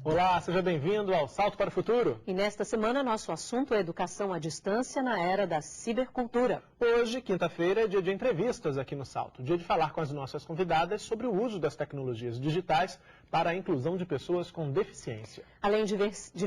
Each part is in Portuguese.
Olá, seja bem-vindo ao Salto para o Futuro. E nesta semana, nosso assunto é educação à distância na era da cibercultura. Hoje, quinta-feira, é dia de entrevistas aqui no Salto. Dia de falar com as nossas convidadas sobre o uso das tecnologias digitais para a inclusão de pessoas com deficiência. Além de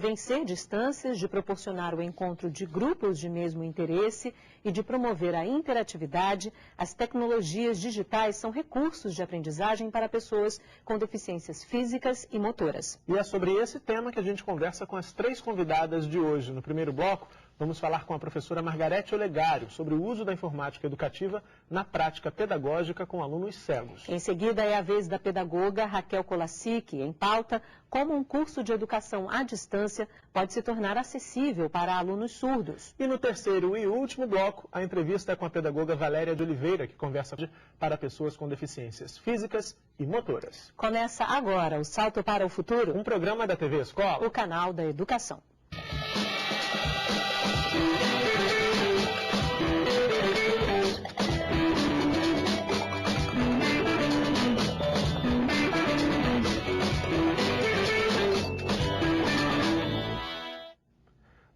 vencer distâncias, de proporcionar o encontro de grupos de mesmo interesse e de promover a interatividade, as tecnologias digitais são recursos de aprendizagem para pessoas com deficiências físicas e motoras. E é sobre esse tema que a gente conversa com as três convidadas de hoje. No primeiro bloco, vamos falar com a professora Margarete Olegário sobre o uso da informática educativa na prática pedagógica com alunos cegos. Em seguida, é a vez da pedagoga Raquel Kolassik, em pauta, como um curso de educação à distância pode se tornar acessível para alunos surdos. E no terceiro e último bloco, a entrevista é com a pedagoga Valéria de Oliveira, que conversa para pessoas com deficiências físicas e motoras. Começa agora o Salto para o Futuro, Um programa da TV Escola, o canal da educação.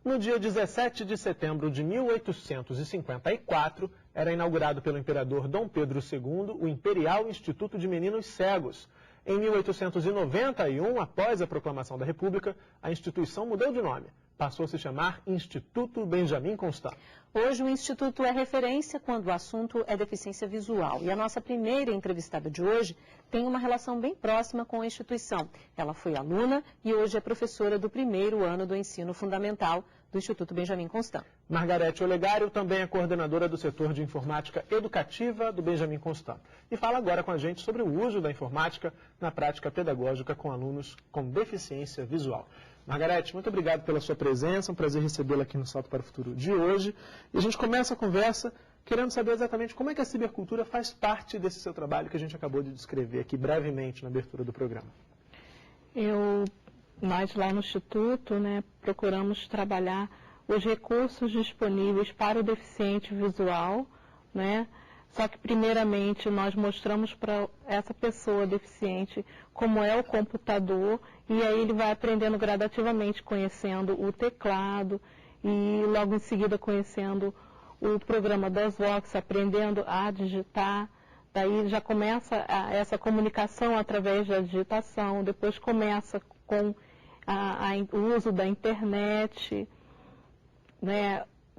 No dia 17 de setembro de 1854, era inaugurado pelo imperador Dom Pedro II o Imperial Instituto de Meninos Cegos. Em 1891, após a proclamação da República, a instituição mudou de nome. Passou a se chamar Instituto Benjamin Constant. Hoje o Instituto é referência quando o assunto é deficiência visual. E a nossa primeira entrevistada de hoje tem uma relação bem próxima com a instituição. Ela foi aluna e hoje é professora do primeiro ano do ensino fundamental do Instituto Benjamin Constant. Margarete Olegário também é coordenadora do setor de informática educativa do Benjamin Constant. E fala agora com a gente sobre o uso da informática na prática pedagógica com alunos com deficiência visual. Margarete, muito obrigado pela sua presença, um prazer recebê-la aqui no Salto para o Futuro de hoje. E a gente começa a conversa querendo saber exatamente como é que a cibercultura faz parte desse seu trabalho que a gente acabou de descrever aqui brevemente na abertura do programa. Nós lá no Instituto, procuramos trabalhar os recursos disponíveis para o deficiente visual, Só que, primeiramente, nós mostramos para essa pessoa deficiente como é o computador e aí ele vai aprendendo gradativamente, conhecendo o teclado e logo em seguida conhecendo o programa DOSVox, aprendendo a digitar. Daí já começa essa comunicação através da digitação, depois começa com o uso da internet,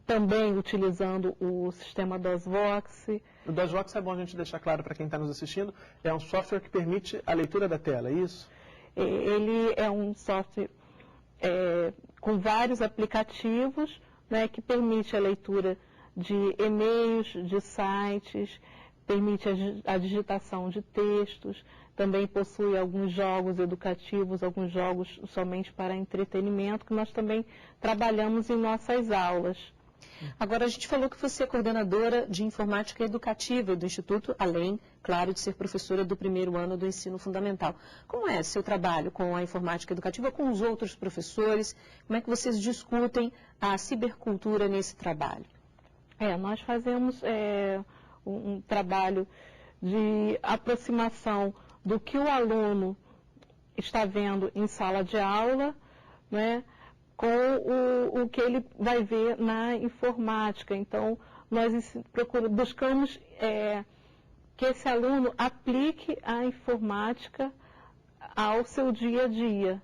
também utilizando o sistema DOSVox. O DOSVox é bom a gente deixar claro para quem está nos assistindo, é um software que permite a leitura da tela, é isso? Ele é um software com vários aplicativos, que permite a leitura de e-mails, de sites, permite a digitação de textos, também possui alguns jogos educativos, alguns jogos somente para entretenimento, que nós também trabalhamos em nossas aulas. Agora, a gente falou que você é coordenadora de informática educativa do Instituto, além, claro, de ser professora do primeiro ano do ensino fundamental. Como é seu trabalho com a informática educativa, com os outros professores? Como é que vocês discutem a cibercultura nesse trabalho? Nós fazemos um trabalho de aproximação do que o aluno está vendo em sala de aula, com o que ele vai ver na informática. Então, nós buscamos que esse aluno aplique a informática ao seu dia a dia.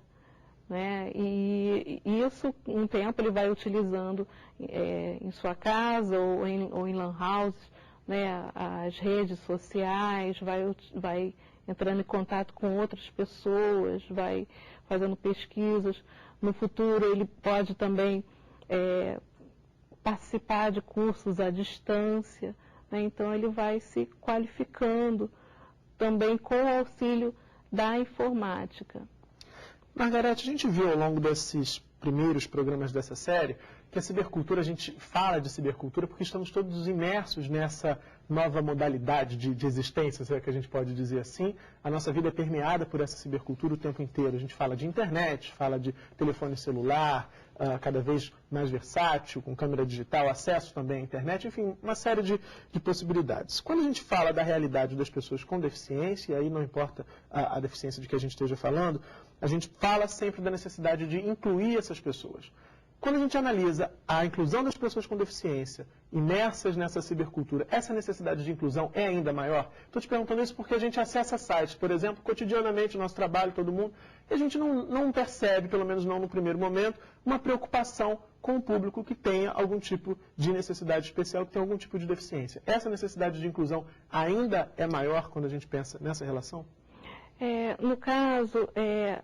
E isso, um tempo, ele vai utilizando em sua casa ou em lan houses, as redes sociais, vai entrando em contato com outras pessoas, vai fazendo pesquisas. No futuro, ele pode também participar de cursos à distância, Então, ele vai se qualificando também com o auxílio da informática. Margarete, a gente viu ao longo desses primeiros programas dessa série que a cibercultura, a gente fala de cibercultura porque estamos todos imersos nessa nova modalidade de existência, se é que a gente pode dizer assim. A nossa vida é permeada por essa cibercultura o tempo inteiro. A gente fala de internet, fala de telefone celular, cada vez mais versátil, com câmera digital, acesso também à internet, enfim, uma série de possibilidades. Quando a gente fala da realidade das pessoas com deficiência, e aí não importa a deficiência de que a gente esteja falando, a gente fala sempre da necessidade de incluir essas pessoas. Quando a gente analisa a inclusão das pessoas com deficiência imersas nessa cibercultura, essa necessidade de inclusão é ainda maior? Estou te perguntando isso porque a gente acessa sites, por exemplo, cotidianamente, no nosso trabalho, todo mundo, e a gente não percebe, pelo menos não no primeiro momento, uma preocupação com o público que tenha algum tipo de necessidade especial, que tenha algum tipo de deficiência. Essa necessidade de inclusão ainda é maior quando a gente pensa nessa relação? No caso,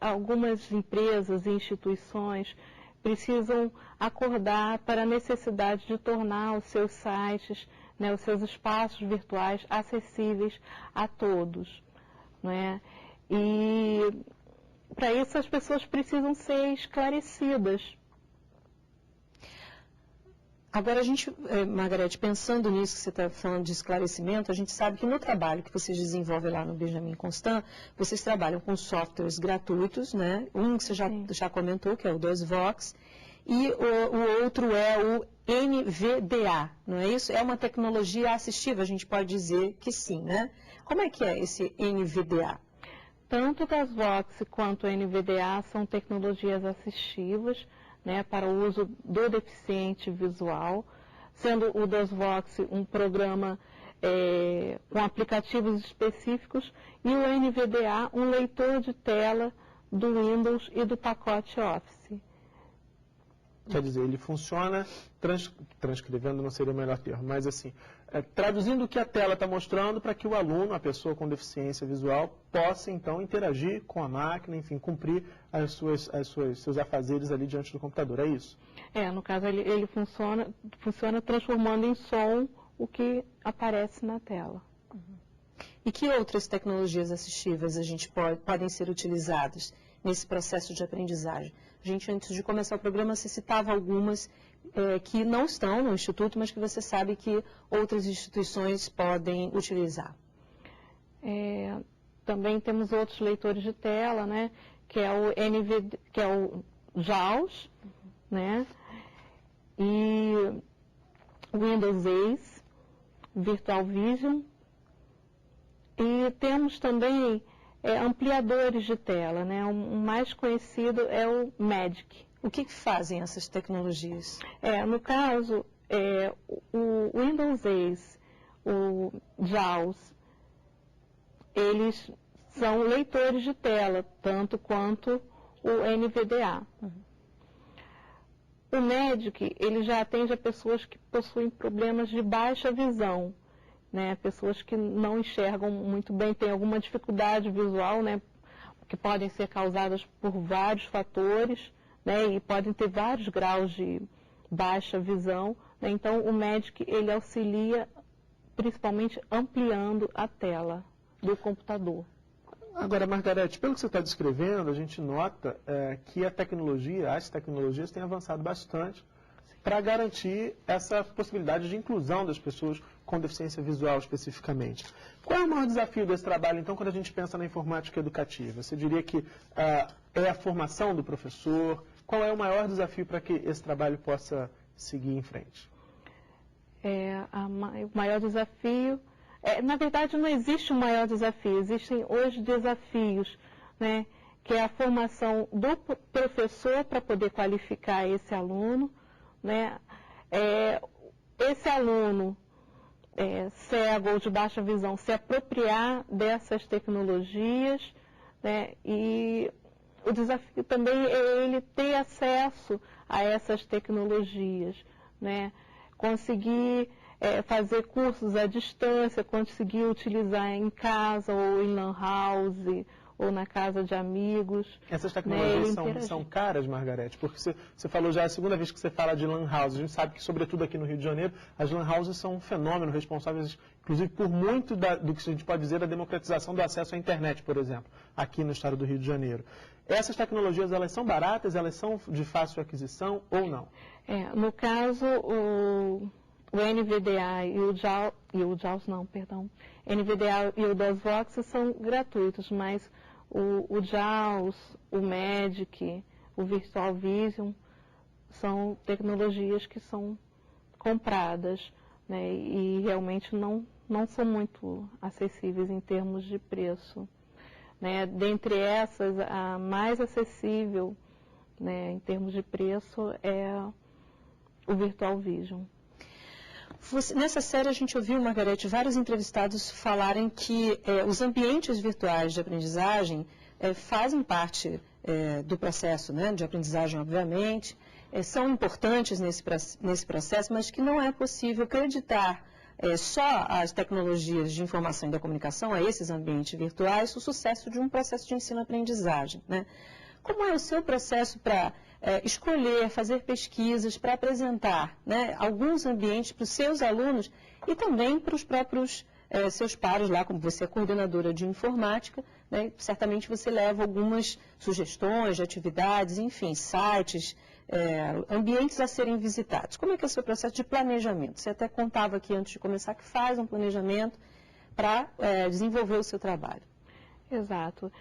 algumas empresas e instituições precisam acordar para a necessidade de tornar os seus sites, né, os seus espaços virtuais acessíveis a todos, né? E para isso as pessoas precisam ser esclarecidas. Agora, Margarete, pensando nisso que você está falando de esclarecimento, a gente sabe que no trabalho que vocês desenvolvem lá no Benjamin Constant, vocês trabalham com softwares gratuitos, né? Um que você já comentou, que é o DOSVox, e o outro é o NVDA, não é isso? É uma tecnologia assistiva, a gente pode dizer que sim, né? Como é que é esse NVDA? Tanto o DOSVox quanto o NVDA são tecnologias assistivas, né, para o uso do deficiente visual, sendo o DOSVox um programa com aplicativos específicos e o NVDA um leitor de tela do Windows e do pacote Office. Quer dizer, ele funciona, transcrevendo não seria o melhor termo, mas assim, traduzindo o que a tela está mostrando para que o aluno, a pessoa com deficiência visual, possa então interagir com a máquina, enfim, cumprir seus afazeres ali diante do computador, é isso? No caso ele funciona transformando em som o que aparece na tela. E que outras tecnologias assistivas a gente podem ser utilizadas nesse processo de aprendizagem? A gente, antes de começar o programa, você citava algumas que não estão no Instituto, mas que você sabe que outras instituições podem utilizar. Também temos outros leitores de tela, né, que é o JAWS, né, e Windows Ace, Virtual Vision, e temos também ampliadores de tela, né? O mais conhecido é o Magic. O que fazem essas tecnologias? No caso, o Windows Ace, o JAWS, eles são leitores de tela, tanto quanto o NVDA. O Magic, ele já atende a pessoas que possuem problemas de baixa visão, né, pessoas que não enxergam muito bem, têm alguma dificuldade visual, né, que podem ser causadas por vários fatores, né, e podem ter vários graus de baixa visão, né, então o Magic, ele auxilia principalmente ampliando a tela do computador. Agora, Margarete, pelo que você está descrevendo, a gente nota que as tecnologias têm avançado bastante para garantir essa possibilidade de inclusão das pessoas com deficiência visual especificamente. Qual é o maior desafio desse trabalho, então, quando a gente pensa na informática educativa? Você diria que é a formação do professor? Qual é o maior desafio para que esse trabalho possa seguir em frente? O maior desafio... na verdade, não existe um maior desafio, existem hoje desafios, né, que é a formação do professor para poder qualificar esse aluno, né, esse aluno cego ou de baixa visão se apropriar dessas tecnologias, né, e o desafio também é ele ter acesso a essas tecnologias, né, conseguir fazer cursos à distância, conseguir utilizar em casa ou em lan house ou na casa de amigos. Essas tecnologias são caras, Margarete? Porque você falou já, é a segunda vez que você fala de lan house. A gente sabe que, sobretudo aqui no Rio de Janeiro, as lan houses são um fenômeno, responsáveis, inclusive, por muito do que a gente pode dizer da democratização do acesso à internet, por exemplo, aqui no estado do Rio de Janeiro. Essas tecnologias, elas são baratas, elas são de fácil aquisição ou não? No caso, o NVDA e NVDA e o DOSVox são gratuitos, mas o JAWS, o Magic, o Virtual Vision são tecnologias que são compradas, né, e realmente não são muito acessíveis em termos de preço. Né? Dentre essas, a mais acessível, né, em termos de preço é o Virtual Vision. Nessa série a gente ouviu, Margarete, vários entrevistados falarem que os ambientes virtuais de aprendizagem fazem parte do processo, né, de aprendizagem, obviamente, são importantes nesse processo, mas que não é possível acreditar só as tecnologias de informação e da comunicação, a esses ambientes virtuais, o sucesso de um processo de ensino-aprendizagem. Né? Como é o seu processo para escolher, fazer pesquisas, para apresentar, né, alguns ambientes para os seus alunos e também para os próprios seus pares lá, como você é coordenadora de informática, né, certamente você leva algumas sugestões de atividades, enfim, sites, ambientes a serem visitados. Como é que é o seu processo de planejamento? Você até contava aqui antes de começar que faz um planejamento para desenvolver o seu trabalho. Exato.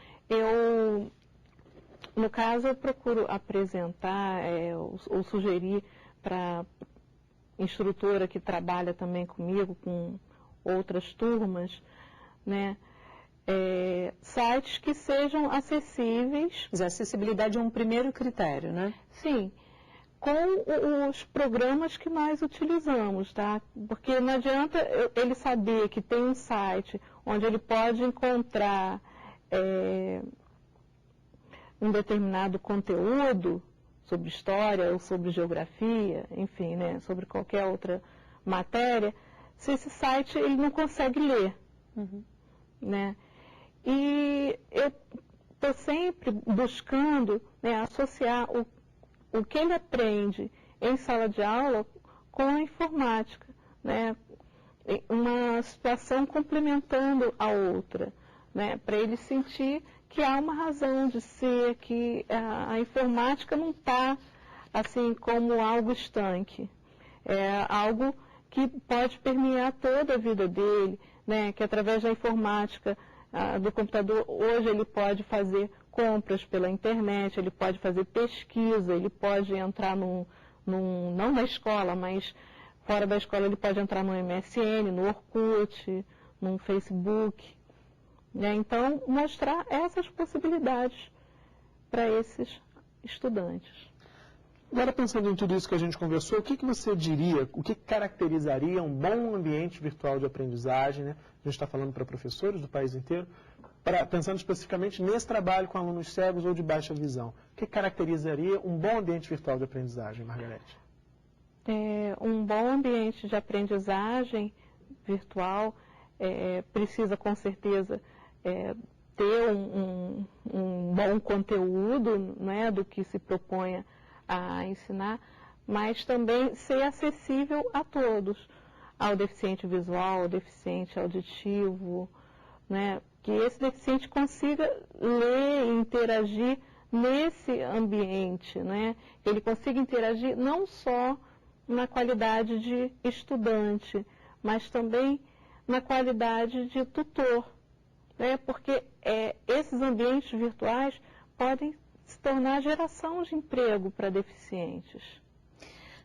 No caso, eu procuro apresentar ou sugerir para a instrutora que trabalha também comigo, com outras turmas, né, sites que sejam acessíveis. Mas a acessibilidade é um primeiro critério, né? Sim, com os programas que nós utilizamos, tá? Porque não adianta ele saber que tem um site onde ele pode encontrar um determinado conteúdo sobre história ou sobre geografia, enfim, né, sobre qualquer outra matéria, se esse site ele não consegue ler. Uhum. Né? E eu estou sempre buscando, né, associar o que ele aprende em sala de aula com a informática, né? Uma situação complementando a outra, né? Para ele sentir que há uma razão de ser, que a informática não está assim como algo estanque, é algo que pode permear toda a vida dele, né? Que através da informática, do computador, hoje ele pode fazer compras pela internet, ele pode fazer pesquisa, ele pode entrar não na escola, mas fora da escola ele pode entrar no MSN, no Orkut, no Facebook. Né? Então, mostrar essas possibilidades para esses estudantes. Agora, pensando em tudo isso que a gente conversou, o que você diria, o que caracterizaria um bom ambiente virtual de aprendizagem, né? A gente está falando para professores do país inteiro, pensando especificamente nesse trabalho com alunos cegos ou de baixa visão. O que caracterizaria um bom ambiente virtual de aprendizagem, Margarete? Um bom ambiente de aprendizagem virtual precisa, com certeza, ter um bom conteúdo, né, do que se proponha a ensinar, mas também ser acessível a todos, ao deficiente visual, ao deficiente auditivo, né, que esse deficiente consiga ler e interagir nesse ambiente, né, que ele consiga interagir não só na qualidade de estudante, mas também na qualidade de tutor, né, porque esses ambientes virtuais podem se tornar geração de emprego para deficientes.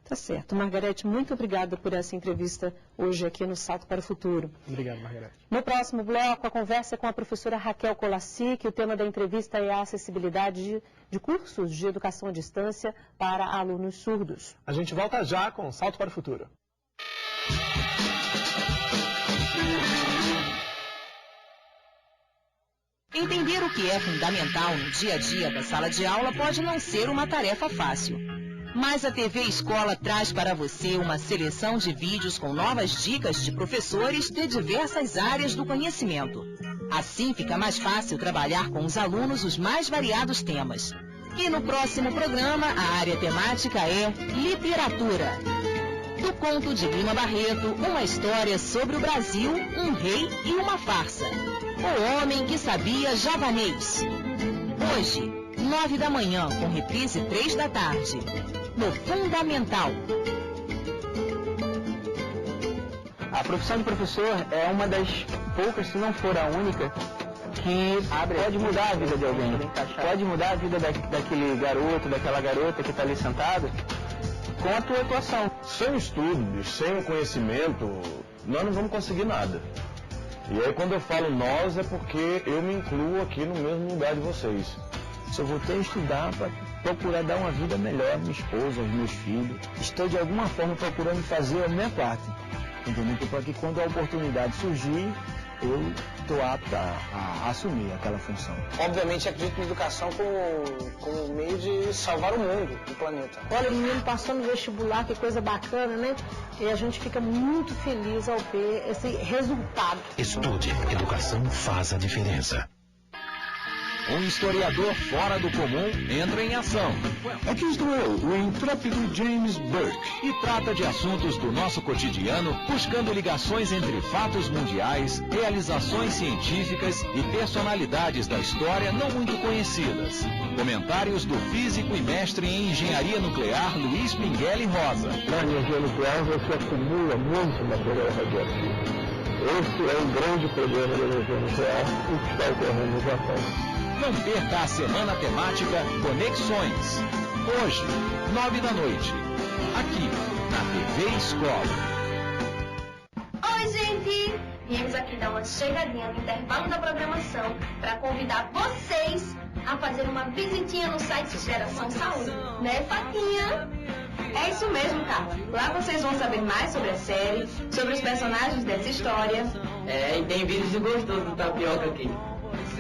Tá certo. Margarete, muito obrigada por essa entrevista hoje aqui no Salto para o Futuro. Obrigado, Margarete. No próximo bloco, a conversa é com a professora Raquel Colassi, que o tema da entrevista é a acessibilidade de cursos de educação à distância para alunos surdos. A gente volta já com Salto para o Futuro. Entender o que é fundamental no dia a dia da sala de aula pode não ser uma tarefa fácil. Mas a TV Escola traz para você uma seleção de vídeos com novas dicas de professores de diversas áreas do conhecimento. Assim fica mais fácil trabalhar com os alunos os mais variados temas. E no próximo programa, a área temática é literatura. Do conto de Lima Barreto, uma história sobre o Brasil, um rei e uma farsa. O homem que sabia javanês. Hoje, 9 da manhã, com reprise 3 da tarde. No Fundamental. A profissão de professor é uma das poucas, se não for a única, que pode mudar a vida de alguém. Pode mudar a vida daquele garoto, daquela garota que está ali sentada, com a tua atuação. Sem estudo, sem o conhecimento, nós não vamos conseguir nada. E aí quando eu falo nós, é porque eu me incluo aqui no mesmo lugar de vocês. Eu vou ter que estudar para procurar dar uma vida melhor à minha esposa, aos meus filhos. Estou de alguma forma procurando fazer a minha parte. Entendeu? Para que quando a oportunidade surgir, eu estou apto a assumir aquela função. Obviamente acredito na educação como meio de salvar o mundo, o planeta. Olha, o menino passou no vestibular, que coisa bacana, né? E a gente fica muito feliz ao ver esse resultado. Estude. Educação faz a diferença. Um historiador fora do comum entra em ação. Aqui estou eu, o intrépido James Burke. E trata de assuntos do nosso cotidiano, buscando ligações entre fatos mundiais, realizações científicas e personalidades da história não muito conhecidas. Comentários do físico e mestre em engenharia nuclear Luiz Pinguelli Rosa. Na energia nuclear você acumula muito material radioativo. Esse é o grande problema da energia nuclear, o que está ocorrendo no Japão. Não perca a semana temática Conexões. Hoje, 9 da noite. Aqui, na TV Escola. Oi, gente! Viemos aqui dar uma chegadinha no intervalo da programação para convidar vocês a fazer uma visitinha no site Geração Saúde. Né, Fatinha? É isso mesmo, Carla. Lá vocês vão saber mais sobre a série, sobre os personagens dessa história. E tem vídeos gostosos do Tapioca aqui.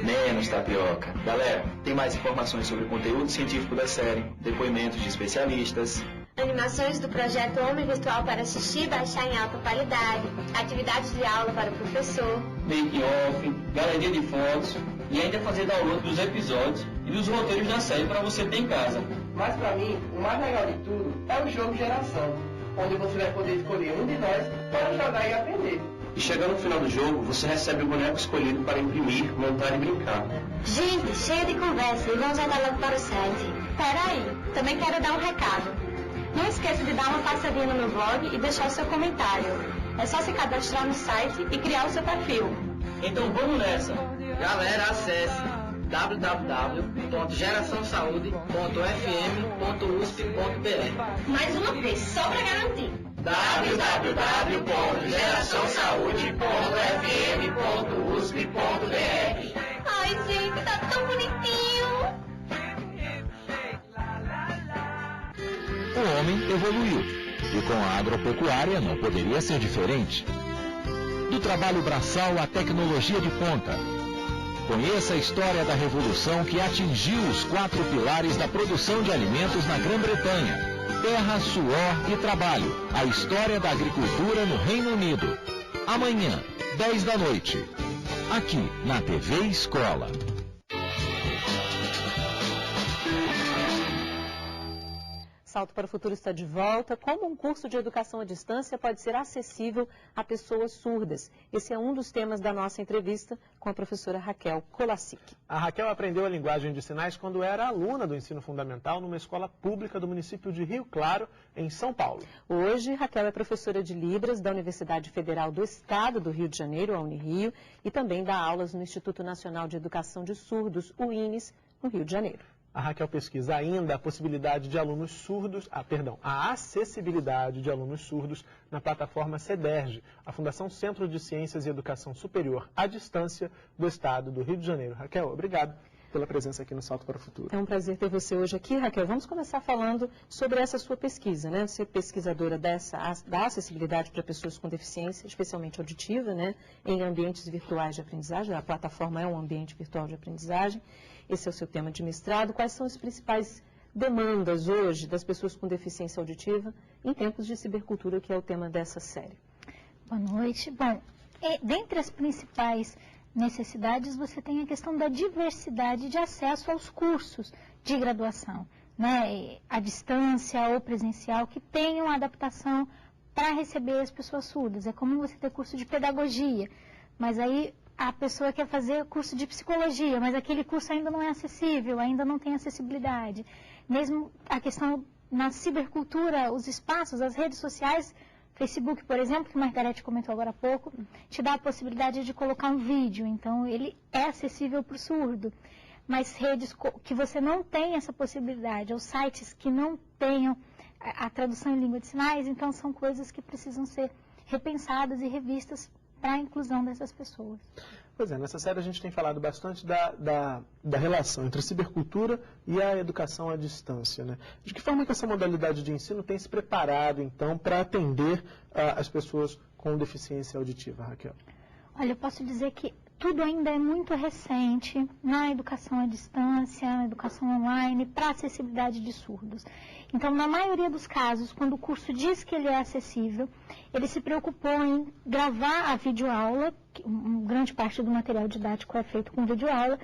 Menos Tapioca. Galera, tem mais informações sobre o conteúdo científico da série, depoimentos de especialistas, animações do projeto Homem Virtual para assistir e baixar em alta qualidade, atividades de aula para o professor, make-off, galeria de fotos e ainda fazer download dos episódios e dos roteiros da série para você ter em casa. Mas para mim, o mais legal de tudo é o jogo Geração, onde você vai poder escolher um de nós para jogar e aprender. E chegando no final do jogo, você recebe o boneco escolhido para imprimir, montar e brincar. Gente, cheia de conversa e vamos andar logo para o site. Peraí, também quero dar um recado. Não esqueça de dar uma passadinha no meu blog e deixar o seu comentário. É só se cadastrar no site e criar o seu perfil. Então vamos nessa. Galera, acesse www.geraçãosaude.fm.usp.br. Mais uma vez, só para garantir. www.geraçãosaude.fm.usp.br. Ai, gente, tá tão bonitinho. O homem evoluiu e com a agropecuária não poderia ser diferente. Do trabalho braçal à tecnologia de ponta. Conheça a história da revolução que atingiu os 4 pilares da produção de alimentos na Grã-Bretanha. Terra, suor e trabalho. A história da agricultura no Reino Unido. Amanhã, 10 da noite. Aqui na TV Escola. Salto para o Futuro está de volta. Como um curso de educação à distância pode ser acessível a pessoas surdas? Esse é um dos temas da nossa entrevista com a professora Raquel Kolasic. A Raquel aprendeu a linguagem de sinais quando era aluna do ensino fundamental numa escola pública do município de Rio Claro, em São Paulo. Hoje, Raquel é professora de Libras da Universidade Federal do Estado do Rio de Janeiro, a Unirio, e também dá aulas no Instituto Nacional de Educação de Surdos, o INES, no Rio de Janeiro. A Raquel pesquisa ainda a possibilidade de alunos surdos, a acessibilidade de alunos surdos na plataforma CEDERJ, a Fundação Centro de Ciências e Educação Superior à Distância do Estado do Rio de Janeiro. Raquel, obrigado pela presença aqui no Salto para o Futuro. É um prazer ter você hoje aqui, Raquel. Vamos começar falando sobre essa sua pesquisa, né? Você é pesquisadora da acessibilidade para pessoas com deficiência, especialmente auditiva, né? Em ambientes virtuais de aprendizagem. A plataforma é um ambiente virtual de aprendizagem. Esse é o seu tema de mestrado. Quais são as principais demandas hoje das pessoas com deficiência auditiva em tempos de cibercultura, que é o tema dessa série? Boa noite. Bom, dentre as principais necessidades, você tem a questão da diversidade de acesso aos cursos de graduação, né, à distância ou presencial, que tenham adaptação para receber as pessoas surdas. É comum você ter curso de pedagogia, mas aí a pessoa quer fazer curso de psicologia, mas aquele curso ainda não é acessível, ainda não tem acessibilidade. Mesmo a questão na cibercultura, os espaços, as redes sociais, Facebook, por exemplo, que a Margarete comentou agora há pouco, te dá a possibilidade de colocar um vídeo, então ele é acessível para o surdo. Mas redes que você não tem essa possibilidade, ou sites que não tenham a tradução em língua de sinais, então são coisas que precisam ser repensadas e revistas para a inclusão dessas pessoas. Pois é, nessa série a gente tem falado bastante da relação entre a cibercultura e a educação à distância, né? De que forma que essa modalidade de ensino tem se preparado, então, para atender as pessoas com deficiência auditiva, Raquel? Olha, eu posso dizer que tudo ainda é muito recente na educação à distância, na educação online, para acessibilidade de surdos. Então, na maioria dos casos, quando o curso diz que ele é acessível, ele se preocupou em gravar a videoaula, grande parte do material didático é feito com videoaula,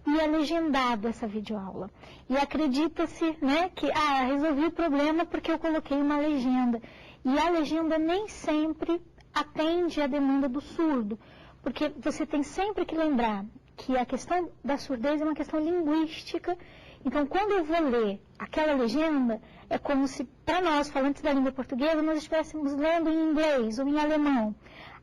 e é legendado essa videoaula. E acredita-se, né, que resolvi o problema porque eu coloquei uma legenda. E a legenda nem sempre atende à demanda do surdo, porque você tem sempre que lembrar que a questão da surdez é uma questão linguística. Então, quando eu vou ler aquela legenda, é como se, para nós, falantes da língua portuguesa, nós estivéssemos lendo em inglês ou em alemão.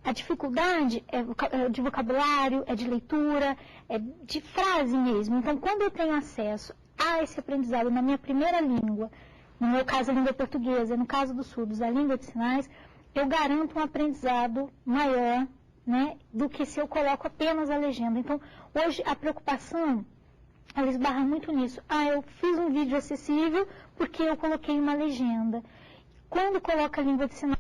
A dificuldade é de vocabulário, é de leitura, é de frase mesmo. Então, quando eu tenho acesso a esse aprendizado na minha primeira língua, no meu caso a língua portuguesa, no caso dos surdos a língua de sinais, eu garanto um aprendizado maior, né, do que se eu coloco apenas a legenda. Então, hoje a preocupação, ela esbarra muito nisso. Eu fiz um vídeo acessível porque eu coloquei uma legenda. Quando coloca a língua de sinais,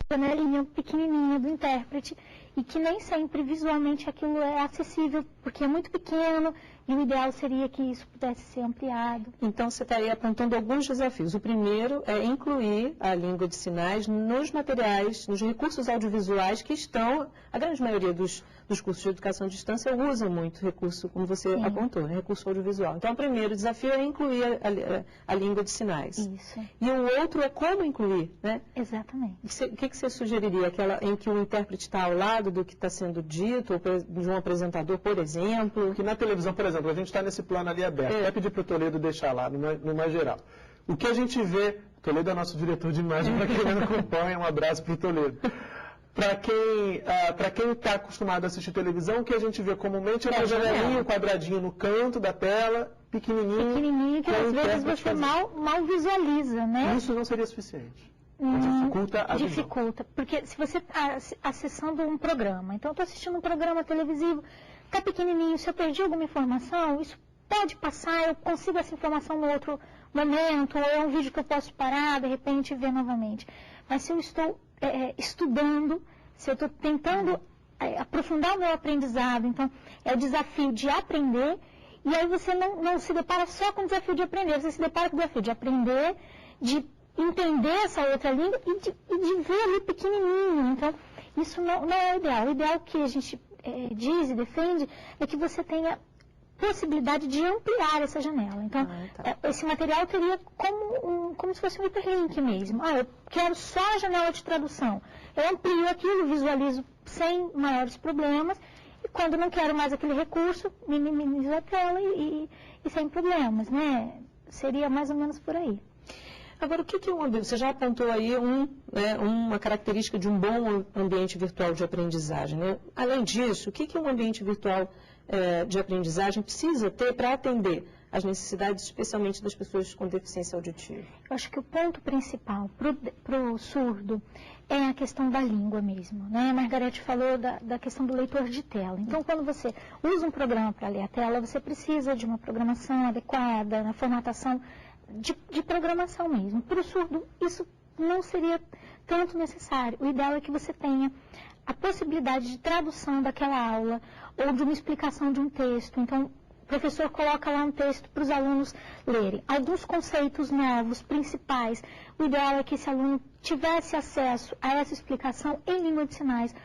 a linha pequenininha do intérprete, e que nem sempre visualmente aquilo é acessível, porque é muito pequeno, e o ideal seria que isso pudesse ser ampliado. Então, você está aí apontando alguns desafios. O primeiro é incluir a língua de sinais nos materiais, nos recursos audiovisuais que estão, a grande maioria dos cursos de educação à distância usam muito recurso, como você apontou, né? Recurso audiovisual. Então, o primeiro desafio é incluir a língua de sinais. Isso. E o outro é como incluir, né? Exatamente. O que você sugeriria? Aquela em que o intérprete está ao lado do que está sendo dito, ou de um apresentador, por exemplo? Que na televisão, por exemplo, a gente está nesse plano ali aberto. Vai pedir para o Toledo deixar lá, no mais geral. O que a gente vê, Toledo é nosso diretor de imagem, para quem não acompanha, um abraço para o Toledo. Para quem está acostumado a assistir televisão, o que a gente vê comumente é uma janelinha, um quadradinho no canto da tela, pequenininho. Pequenininho, que às vezes você mal visualiza, né? Isso não seria suficiente. Dificulta, porque se você está acessando um programa, então eu estou assistindo um programa televisivo, está pequenininho, se eu perdi alguma informação, isso pode passar, eu consigo essa informação no outro momento, ou é um vídeo que eu posso parar, de repente, e ver novamente. Mas se eu estou estudando, se eu estou tentando aprofundar o meu aprendizado, então é o desafio de aprender, e aí você não se depara só com o desafio de aprender, você se depara com o desafio de aprender, de entender essa outra língua e de ver ali pequenininho. Então, isso não é o ideal. O ideal que a gente diz e defende é que você tenha possibilidade de ampliar essa janela. Então, esse material teria como se fosse um hiperlink mesmo. Eu quero só a janela de tradução. Eu amplio aquilo, visualizo sem maiores problemas, e quando não quero mais aquele recurso, minimizo a tela e sem problemas, né? Seria mais ou menos por aí. Agora, o que é um ambiente? Você já apontou aí uma característica de um bom ambiente virtual de aprendizagem, né? Além disso, o que um ambiente virtual de aprendizagem precisa ter para atender as necessidades, especialmente das pessoas com deficiência auditiva? Eu acho que o ponto principal para o surdo é a questão da língua mesmo, né? A Margarete falou da questão do leitor de tela. Então, quando você usa um programa para ler a tela, você precisa de uma programação adequada, na formatação de programação mesmo. Para o surdo, isso não seria tanto necessário. O ideal é que você tenha a possibilidade de tradução daquela aula ou de uma explicação de um texto. Então, professor coloca lá um texto para os alunos lerem. Alguns conceitos novos, principais. O ideal é que esse aluno tivesse acesso a essa explicação em língua de sinais,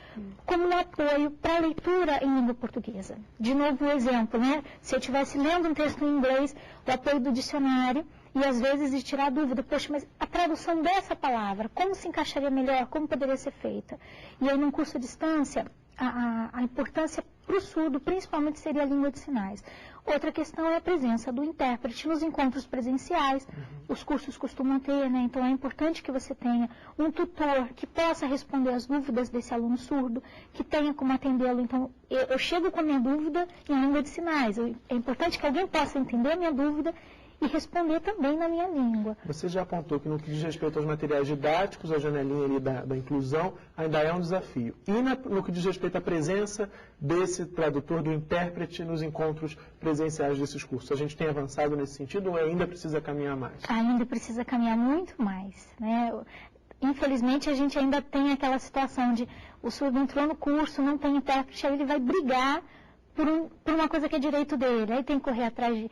como um apoio para a leitura em língua portuguesa. De novo, o exemplo, né? Se eu estivesse lendo um texto em inglês, o apoio do dicionário, e às vezes de tirar dúvida, poxa, mas a tradução dessa palavra, como se encaixaria melhor, como poderia ser feita? E aí, num curso à distância, a importância para o surdo, principalmente, seria a língua de sinais. Outra questão é a presença do intérprete nos encontros presenciais. Os cursos costumam ter, né? Então é importante que você tenha um tutor que possa responder as dúvidas desse aluno surdo, que tenha como atendê-lo. Então, eu chego com a minha dúvida em língua de sinais. É importante que alguém possa entender a minha dúvida e responder também na minha língua. Você já apontou que no que diz respeito aos materiais didáticos, a janelinha ali da inclusão, ainda é um desafio. E no que diz respeito à presença desse tradutor, do intérprete nos encontros presenciais desses cursos, a gente tem avançado nesse sentido ou ainda precisa caminhar mais? Ainda precisa caminhar muito mais, né? Infelizmente, a gente ainda tem aquela situação de o surdo entrou no curso, não tem intérprete, aí ele vai brigar por uma coisa que é direito dele. Aí tem que correr atrás de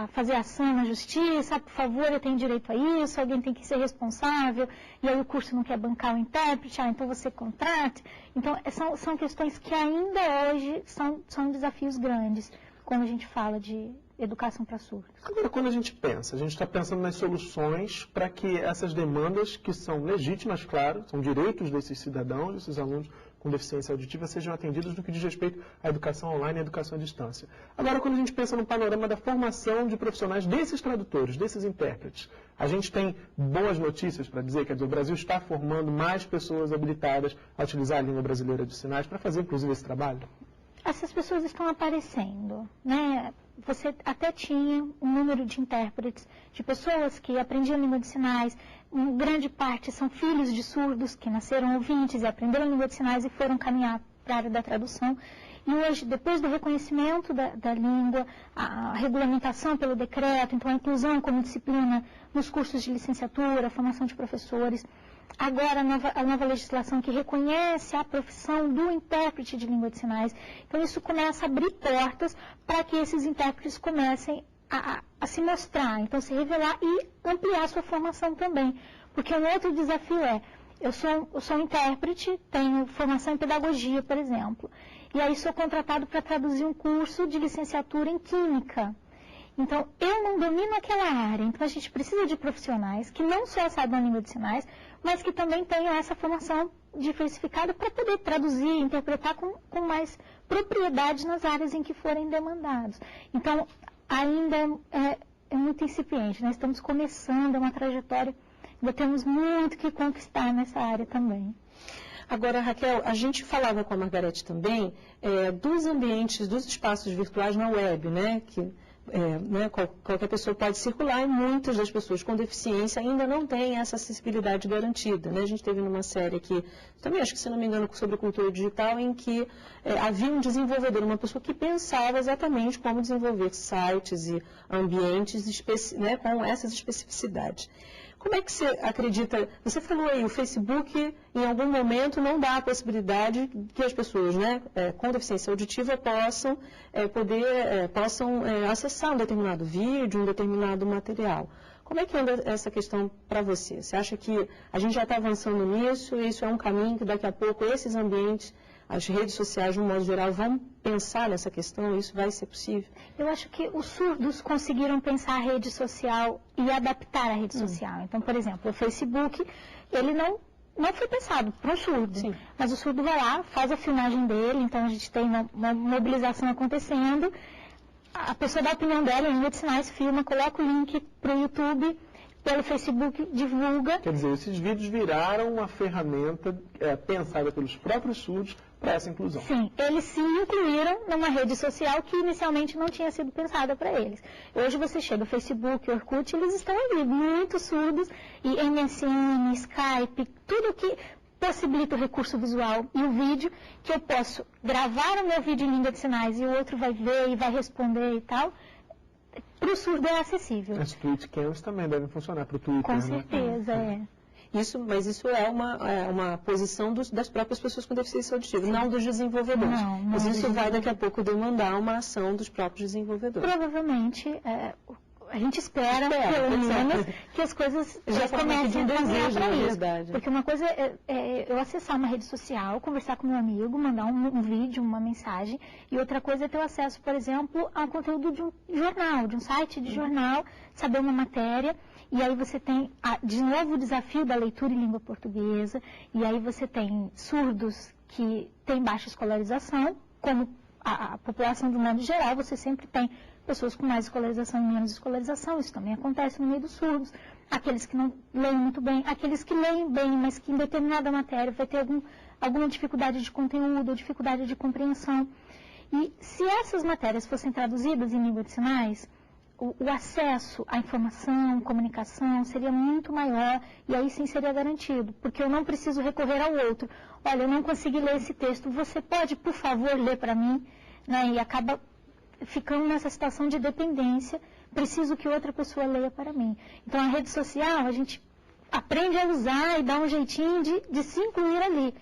fazer ação na justiça, por favor, eu tenho direito a isso, alguém tem que ser responsável, e aí o curso não quer bancar o intérprete, então você contrate. Então, são questões que ainda hoje são desafios grandes, quando a gente fala de educação para surdos. Agora, quando a gente está pensando nas soluções para que essas demandas, que são legítimas, claro, são direitos desses cidadãos, desses alunos com deficiência auditiva, sejam atendidos no que diz respeito à educação online e à educação à distância. Agora, quando a gente pensa no panorama da formação de profissionais desses tradutores, desses intérpretes, a gente tem boas notícias para dizer, quer dizer, o Brasil está formando mais pessoas habilitadas a utilizar a língua brasileira de sinais para fazer, inclusive, esse trabalho? Essas pessoas estão aparecendo, né? Você até tinha um número de intérpretes, de pessoas que aprendiam língua de sinais, grande parte são filhos de surdos que nasceram ouvintes e aprenderam língua de sinais e foram caminhar para a área da tradução. E hoje, depois do reconhecimento da língua, a regulamentação pelo decreto, então a inclusão como disciplina nos cursos de licenciatura, a formação de professores, agora a nova legislação que reconhece a profissão do intérprete de língua de sinais. Então, isso começa a abrir portas para que esses intérpretes comecem a se mostrar, então se revelar e ampliar a sua formação também. Porque um outro desafio eu sou intérprete, tenho formação em pedagogia, por exemplo, e aí sou contratado para traduzir um curso de licenciatura em química. Então, eu não domino aquela área, então a gente precisa de profissionais que não só saibam a língua de sinais, mas que também tenham essa formação diversificada para poder traduzir e interpretar com mais propriedade nas áreas em que forem demandados. Então, ainda é muito incipiente, nós estamos começando uma trajetória, ainda temos muito que conquistar nessa área também. Agora, Raquel, a gente falava com a Margarete também dos ambientes, dos espaços virtuais na web, né, que qualquer pessoa pode circular e muitas das pessoas com deficiência ainda não têm essa acessibilidade garantida, né? A gente teve numa série aqui, também acho que, se não me engano, sobre cultura digital, em que havia um desenvolvedor, uma pessoa que pensava exatamente como desenvolver sites e ambientes com essas especificidades. Como é que você acredita, você falou aí, o Facebook em algum momento não dá a possibilidade que as pessoas com deficiência auditiva possam acessar um determinado vídeo, um determinado material. Como é que anda essa questão para você? Você acha que a gente já está avançando nisso, isso é um caminho que daqui a pouco esses ambientes, as redes sociais, de um modo geral, vão pensar nessa questão? Isso vai ser possível? Eu acho que os surdos conseguiram pensar a rede social e adaptar a rede social. Então, por exemplo, o Facebook, ele não foi pensado para um surdo. Sim. Mas o surdo vai lá, faz a filmagem dele, então a gente tem uma mobilização acontecendo, a pessoa dá a opinião dela em língua de sinais, filma, coloca o link para o YouTube, pelo Facebook, divulga. Quer dizer, esses vídeos viraram uma ferramenta pensada pelos próprios surdos para essa inclusão. Sim, eles se incluíram numa rede social que inicialmente não tinha sido pensada para eles. Hoje você chega no Facebook, Orkut, eles estão ali, muitos surdos, e MSN, Skype, tudo que possibilita o recurso visual e o vídeo, que eu posso gravar o meu vídeo em língua de sinais e o outro vai ver e vai responder e tal. Para o surdo é acessível. As Twitch Cams também devem funcionar para o Twitter. Com certeza, né? Mas isso é uma posição das próprias pessoas com deficiência auditiva, não dos desenvolvedores. Mas isso vai daqui a pouco demandar uma ação dos próprios desenvolvedores. Provavelmente, a gente espera pelo menos, que as coisas já comecem a caminhar para isso. Porque uma coisa é eu acessar uma rede social, conversar com meu amigo, mandar um vídeo, uma mensagem, e outra coisa é ter acesso, por exemplo, a um conteúdo de um jornal, de um site de jornal, saber uma matéria. E aí você tem, de novo, o desafio da leitura em língua portuguesa, e aí você tem surdos que têm baixa escolarização, como a população do modo geral, você sempre tem pessoas com mais escolarização e menos escolarização, isso também acontece no meio dos surdos, aqueles que não leem muito bem, aqueles que leem bem, mas que em determinada matéria vai ter alguma dificuldade de conteúdo, ou dificuldade de compreensão. E se essas matérias fossem traduzidas em língua de sinais, o acesso à informação, comunicação seria muito maior e aí sim seria garantido, porque eu não preciso recorrer ao outro. Olha, eu não consegui ler esse texto, você pode, por favor, ler para mim? Né? E acaba ficando nessa situação de dependência, preciso que outra pessoa leia para mim. Então, a rede social, a gente aprende a usar e dá um jeitinho de se incluir ali.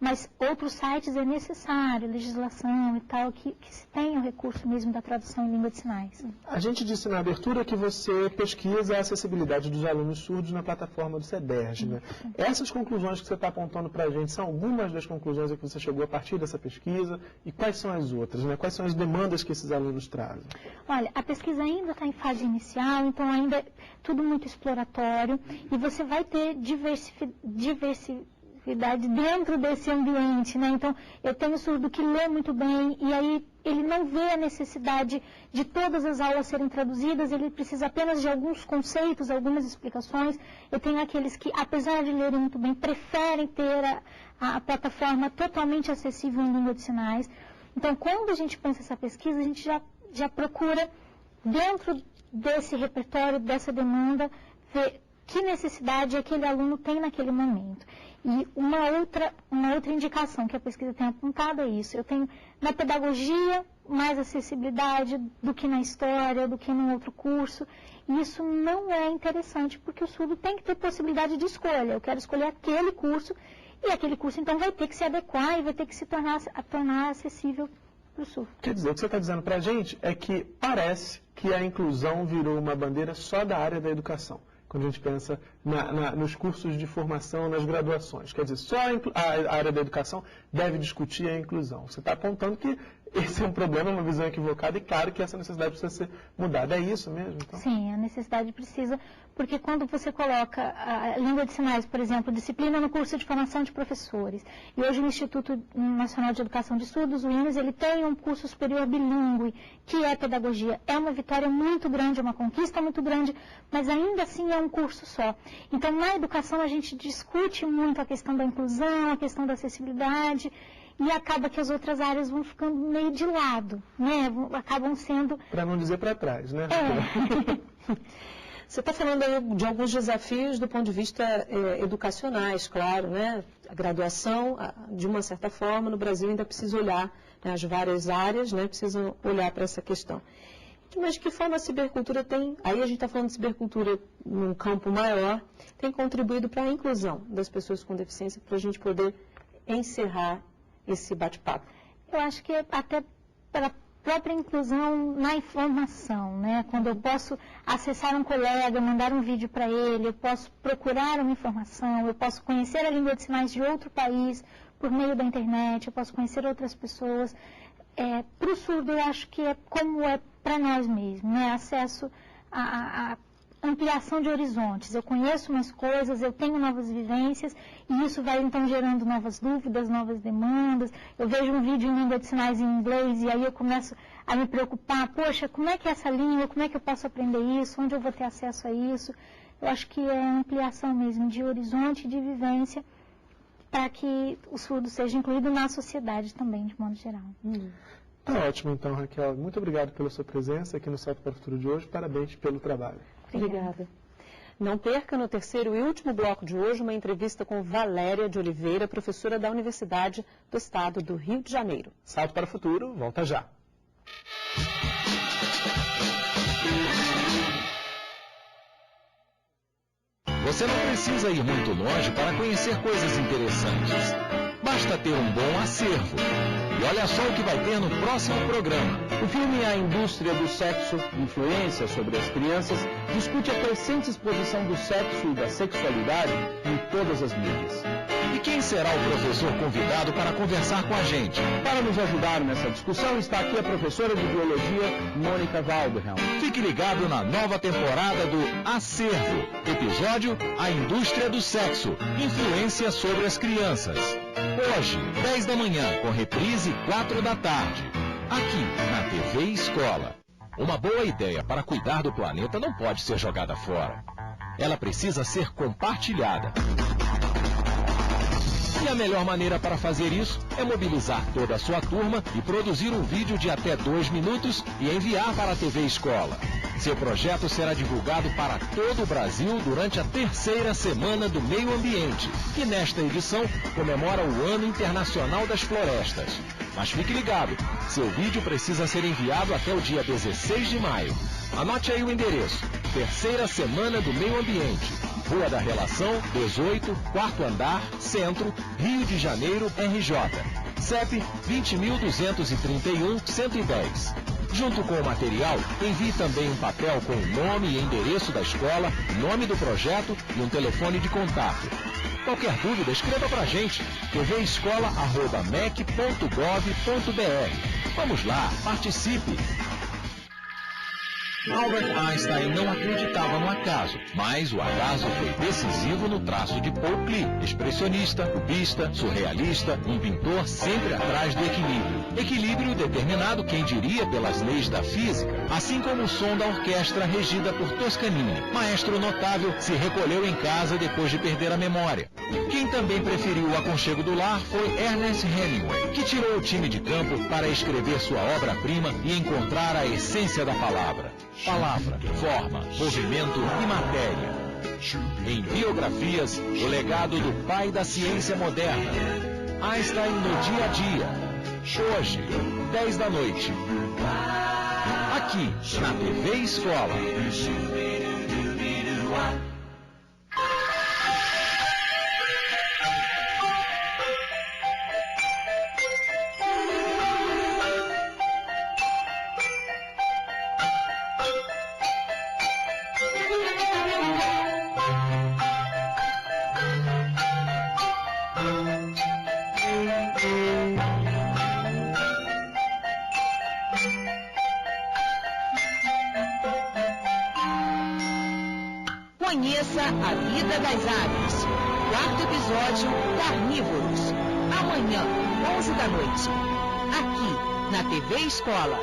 Mas outros sites é necessário, legislação e tal, que se tenha o recurso mesmo da tradução em língua de sinais. A gente disse na abertura que você pesquisa a acessibilidade dos alunos surdos na plataforma do CEDERJ, né? Essas conclusões que você está apontando para a gente são algumas das conclusões a que você chegou a partir dessa pesquisa, e quais são as outras, né? Quais são as demandas que esses alunos trazem? Olha, a pesquisa ainda está em fase inicial, então ainda é tudo muito exploratório, e você vai ter diversidade dentro desse ambiente, né? Então, eu tenho surdo que lê muito bem e aí ele não vê a necessidade de todas as aulas serem traduzidas, ele precisa apenas de alguns conceitos, algumas explicações. Eu tenho aqueles que, apesar de lerem muito bem, preferem ter a plataforma totalmente acessível em língua de sinais. Então, quando a gente pensa essa pesquisa, a gente já procura, dentro desse repertório, dessa demanda, ver que necessidade aquele aluno tem naquele momento. E uma outra indicação que a pesquisa tem apontado é isso. Eu tenho na pedagogia mais acessibilidade do que na história, do que num outro curso. E isso não é interessante, porque o surdo tem que ter possibilidade de escolha. Eu quero escolher aquele curso, e aquele curso então vai ter que se adequar e vai ter que se tornar acessível para o surdo. Quer dizer, o que você está dizendo para a gente é que parece que a inclusão virou uma bandeira só da área da educação, quando a gente pensa nos cursos de formação, nas graduações. Quer dizer, só a área da educação deve discutir a inclusão. Você está apontando que esse é um problema, uma visão equivocada, e claro que essa necessidade precisa ser mudada. É isso mesmo? Então? Sim, a necessidade precisa, porque quando você coloca a língua de sinais, por exemplo, disciplina no curso de formação de professores, e hoje o Instituto Nacional de Educação de Surdos, o INES, ele tem um curso superior bilíngue, que é pedagogia. É uma vitória muito grande, é uma conquista muito grande, mas ainda assim é um curso só. Então, na educação, a gente discute muito a questão da inclusão, a questão da acessibilidade, e acaba que as outras áreas vão ficando meio de lado, né? Acabam sendo... Para não dizer para trás, né? Você está falando aí de alguns desafios do ponto de vista educacionais, claro, né? A graduação, de uma certa forma, no Brasil ainda precisa olhar, né? As várias áreas, né? Precisam olhar para essa questão. Mas de que forma a cibercultura tem, aí a gente está falando de cibercultura num campo maior, tem contribuído para a inclusão das pessoas com deficiência, para a gente poder encerrar esse bate-papo? Eu acho que até pela própria inclusão na informação, né? Quando eu posso acessar um colega, mandar um vídeo para ele, eu posso procurar uma informação, eu posso conhecer a língua de sinais de outro país por meio da internet, eu posso conhecer outras pessoas. Para o surdo, eu acho que é como é para nós mesmos, né? Acesso a ampliação de horizontes. Eu conheço mais coisas, eu tenho novas vivências, e isso vai então gerando novas dúvidas, novas demandas. Eu vejo um vídeo em língua de sinais em inglês e aí eu começo a me preocupar, poxa, como é que é essa língua, como é que eu posso aprender isso, onde eu vou ter acesso a isso? Eu acho que é ampliação mesmo de horizonte, de vivência, para que o surdo seja incluído na sociedade também, de modo geral. Tá ótimo então, Raquel. Muito obrigado pela sua presença aqui no Salto para o Futuro de hoje. Parabéns pelo trabalho. Obrigada. Não perca no terceiro e último bloco de hoje uma entrevista com Valéria de Oliveira, professora da Universidade do Estado do Rio de Janeiro. Salto para o Futuro, volta já. Você não precisa ir muito longe para conhecer coisas interessantes. Basta ter um bom acervo. E olha só o que vai ter no próximo programa. O filme A Indústria do Sexo, Influência sobre as Crianças, discute a crescente exposição do sexo e da sexualidade em todas as mídias. E quem será o professor convidado para conversar com a gente? Para nos ajudar nessa discussão está aqui a professora de Biologia, Mônica Waldhelm. Fique ligado na nova temporada do Acervo, episódio A Indústria do Sexo, Influência sobre as Crianças. Hoje, 10 da manhã, com reprise 4 da tarde, aqui na TV Escola. Uma boa ideia para cuidar do planeta não pode ser jogada fora. Ela precisa ser compartilhada. E a melhor maneira para fazer isso é mobilizar toda a sua turma e produzir um vídeo de até 2 minutos e enviar para a TV Escola. Seu projeto será divulgado para todo o Brasil durante a 3ª Semana do Meio Ambiente, que nesta edição comemora o Ano Internacional das Florestas. Mas fique ligado, seu vídeo precisa ser enviado até o dia 16 de maio. Anote aí o endereço: 3ª Semana do Meio Ambiente, Rua da Relação, 18, 4º andar, Centro, Rio de Janeiro, RJ. CEP 20.231.110. Junto com o material, envie também um papel com o nome e endereço da escola, nome do projeto e um telefone de contato. Qualquer dúvida, escreva pra gente, tvescola@mec.gov.br. Vamos lá, participe! Albert Einstein não acreditava no acaso, mas o acaso foi decisivo no traço de Paul Klee, expressionista, cubista, surrealista, um pintor sempre atrás do equilíbrio. Equilíbrio determinado, quem diria, pelas leis da física, assim como o som da orquestra regida por Toscanini. Maestro notável, se recolheu em casa depois de perder a memória. Quem também preferiu o aconchego do lar foi Ernest Hemingway, que tirou o time de campo para escrever sua obra-prima e encontrar a essência da palavra. Palavra, forma, movimento e matéria. Em Biografias, o legado do pai da ciência moderna. Einstein no dia a dia. Hoje, 10 da noite. Aqui, na TV Escola. Conheça a vida das aves. 4º episódio, Carnívoros. Amanhã, 11 da noite. Aqui, na TV Escola.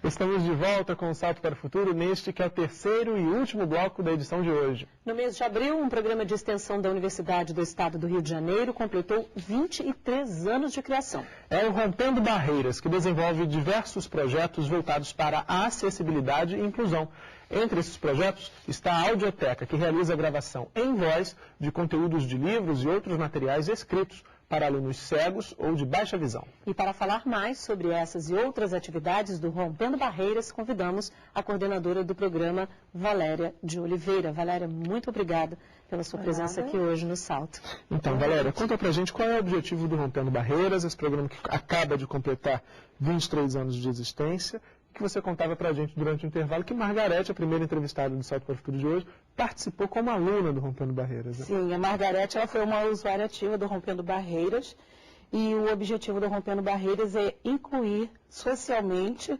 Estamos de volta com o Salto para o Futuro, neste que é o 3º e último bloco da edição de hoje. No mês de abril, um programa de extensão da Universidade do Estado do Rio de Janeiro completou 23 anos de criação. É o Rompendo Barreiras, que desenvolve diversos projetos voltados para a acessibilidade e inclusão. Entre esses projetos está a Audioteca, que realiza a gravação em voz de conteúdos de livros e outros materiais escritos para alunos cegos ou de baixa visão. E para falar mais sobre essas e outras atividades do Rompendo Barreiras, convidamos a coordenadora do programa, Valéria de Oliveira. Valéria, muito obrigada pela sua presença aqui hoje no Salto. Então, Valéria, conta pra gente qual é o objetivo do Rompendo Barreiras, esse programa que acaba de completar 23 anos de existência, que você contava pra gente durante o intervalo que Margarete, a primeira entrevistada do Salto para o Futuro de hoje, participou como aluna do Rompendo Barreiras. Né? Sim, a Margarete ela foi uma usuária ativa do Rompendo Barreiras e o objetivo do Rompendo Barreiras é incluir socialmente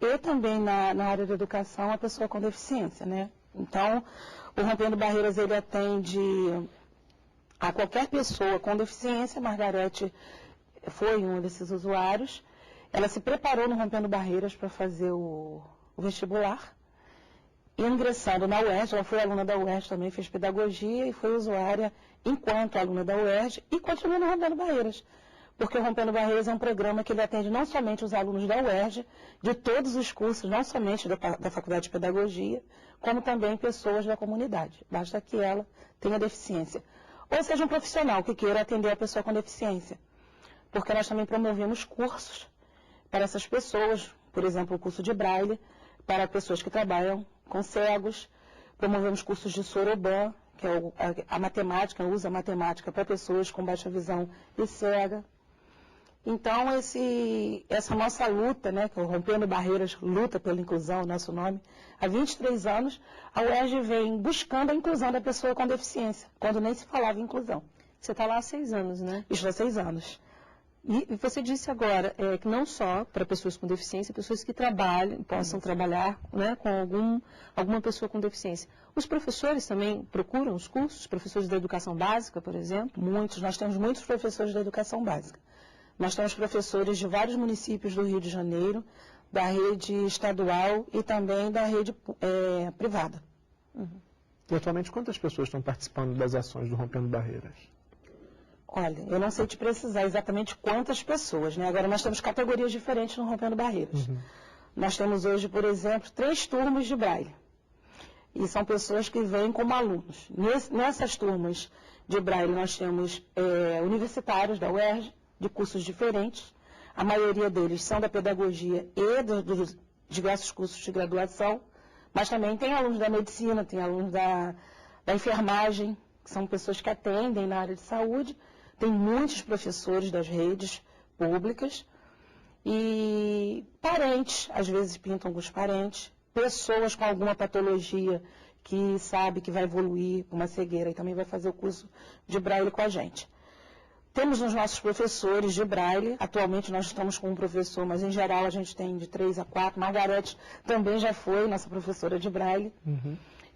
e também na área da educação a pessoa com deficiência, né? Então, o Rompendo Barreiras ele atende a qualquer pessoa com deficiência. A Margarete foi um desses usuários. Ela se preparou no Rompendo Barreiras para fazer o vestibular. E ingressando na UERJ, ela foi aluna da UERJ também, fez pedagogia e foi usuária enquanto aluna da UERJ e continua no Rompendo Barreiras. Porque o Rompendo Barreiras é um programa que ele atende não somente os alunos da UERJ, de todos os cursos, não somente da Faculdade de Pedagogia, como também pessoas da comunidade. Basta que ela tenha deficiência. Ou seja, um profissional que queira atender a pessoa com deficiência. Porque nós também promovemos cursos para essas pessoas, por exemplo, o curso de Braille para pessoas que trabalham com cegos. Promovemos cursos de Soroban, que é a matemática, usa a matemática para pessoas com baixa visão e cega. Então, essa nossa luta, né, que é o Rompendo Barreiras, luta pela inclusão, nosso nome, há 23 anos, a UERJ vem buscando a inclusão da pessoa com deficiência, quando nem se falava em inclusão. Você está lá há 6 anos, né? Estou há 6 anos. E você disse agora que não só para pessoas com deficiência, pessoas que trabalham, possam trabalhar, né, com alguma pessoa com deficiência. Os professores também procuram os cursos? Professores da educação básica, por exemplo? Muitos, nós temos muitos professores da educação básica. Nós temos professores de vários municípios do Rio de Janeiro, da rede estadual e também da rede privada. E atualmente quantas pessoas estão participando das ações do Rompendo Barreiras? Olha, eu não sei te precisar exatamente quantas pessoas, né? Agora nós temos categorias diferentes no Rompendo Barreiras. Nós temos hoje, por exemplo, 3 turmas de Braille. E são pessoas que vêm como alunos. Nessas turmas de Braille nós temos universitários da UERJ, de cursos diferentes. A maioria deles são da pedagogia e dos diversos cursos de graduação. Mas também tem alunos da medicina, tem alunos da enfermagem, que são pessoas que atendem na área de saúde. Tem muitos professores das redes públicas e parentes, às vezes pintam alguns parentes, pessoas com alguma patologia que sabe que vai evoluir uma cegueira e também vai fazer o curso de Braille com a gente. Temos os nossos professores de Braille, atualmente nós estamos com um professor, mas em geral a gente tem de 3 a 4, Margarete também já foi nossa professora de Braille.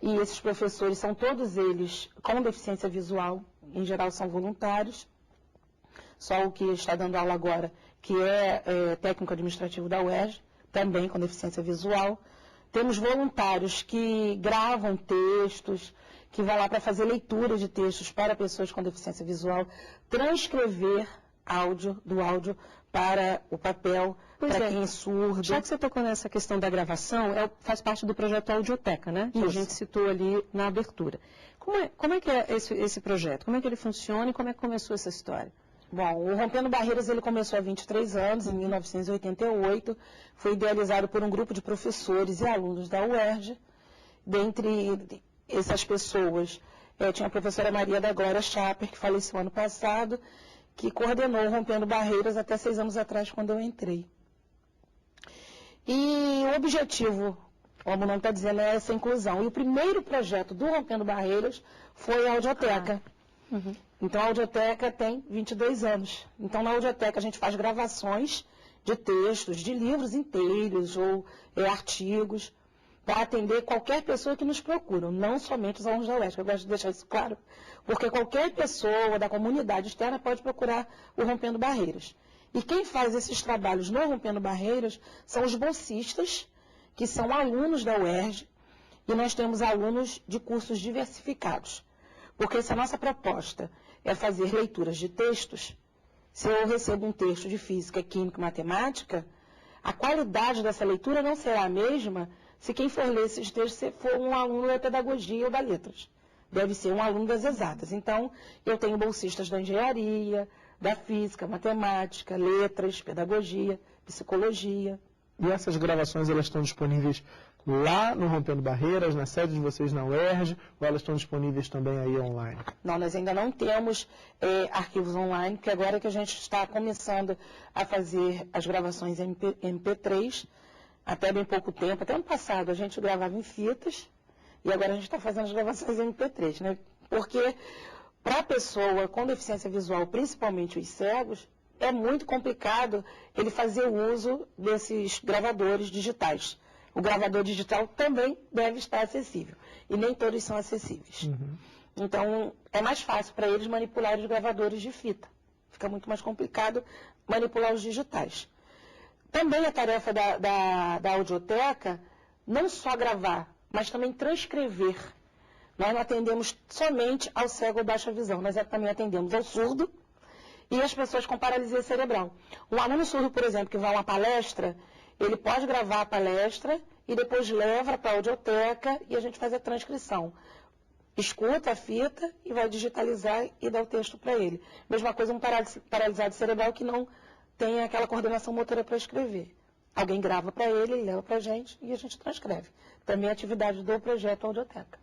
E esses professores são todos eles com deficiência visual, em geral são voluntários, só o que está dando aula agora, que é técnico administrativo da UERJ, também com deficiência visual. Temos voluntários que gravam textos, que vão lá para fazer leitura de textos para pessoas com deficiência visual, transcrever do áudio para o papel, para quem é surdo. Já que você tocou nessa questão da gravação, faz parte do projeto Audioteca, né? Que a gente citou ali na abertura. Como é que é esse projeto? Como é que ele funciona e como é que começou essa história? Bom, o Rompendo Barreiras ele começou há 23 anos, em 1988. Foi idealizado por um grupo de professores e alunos da UERJ. Dentre essas pessoas, tinha a professora Maria da Glória Chaper, que faleceu ano passado, que coordenou o Rompendo Barreiras até 6 anos atrás, quando eu entrei. E o objetivo, como o nome está dizendo, é essa inclusão. E o primeiro projeto do Rompendo Barreiras foi a Audioteca. Então, a Audioteca tem 22 anos. Então, na Audioteca, a gente faz gravações de textos, de livros inteiros ou artigos, para atender qualquer pessoa que nos procura, não somente os alunos da UERJ. Eu gosto de deixar isso claro, porque qualquer pessoa da comunidade externa pode procurar o Rompendo Barreiras. E quem faz esses trabalhos no Rompendo Barreiras são os bolsistas, que são alunos da UERJ, e nós temos alunos de cursos diversificados. Porque se a nossa proposta é fazer leituras de textos, se eu recebo um texto de física, química e matemática, a qualidade dessa leitura não será a mesma se quem for ler esses textos for um aluno da pedagogia ou da letras. Deve ser um aluno das exatas. Então, eu tenho bolsistas da engenharia, da física, matemática, letras, pedagogia, psicologia. E essas gravações, elas estão disponíveis lá no Rompendo Barreiras, na sede de vocês na UERJ, ou elas estão disponíveis também aí online? Não, nós ainda não temos arquivos online, porque agora que a gente está começando a fazer as gravações em MP3, até bem pouco tempo, até ano passado a gente gravava em fitas, e agora a gente está fazendo as gravações em MP3, né? Porque para a pessoa com deficiência visual, principalmente os cegos, é muito complicado ele fazer o uso desses gravadores digitais. O gravador digital também deve estar acessível, e nem todos são acessíveis. Então, é mais fácil para eles manipular os gravadores de fita. Fica muito mais complicado manipular os digitais. Também a tarefa da Audioteca, não só gravar, mas também transcrever. Nós não atendemos somente ao cego ou baixa visão, nós também atendemos ao surdo e às pessoas com paralisia cerebral. Um aluno surdo, por exemplo, que vai a uma palestra, ele pode gravar a palestra e depois leva para a Audioteca e a gente faz a transcrição. Escuta a fita e vai digitalizar e dá o texto para ele. Mesma coisa um paralisado cerebral que não tem aquela coordenação motora para escrever. alguém grava para ele leva para a gente e a gente transcreve. Também a atividade do projeto Audioteca.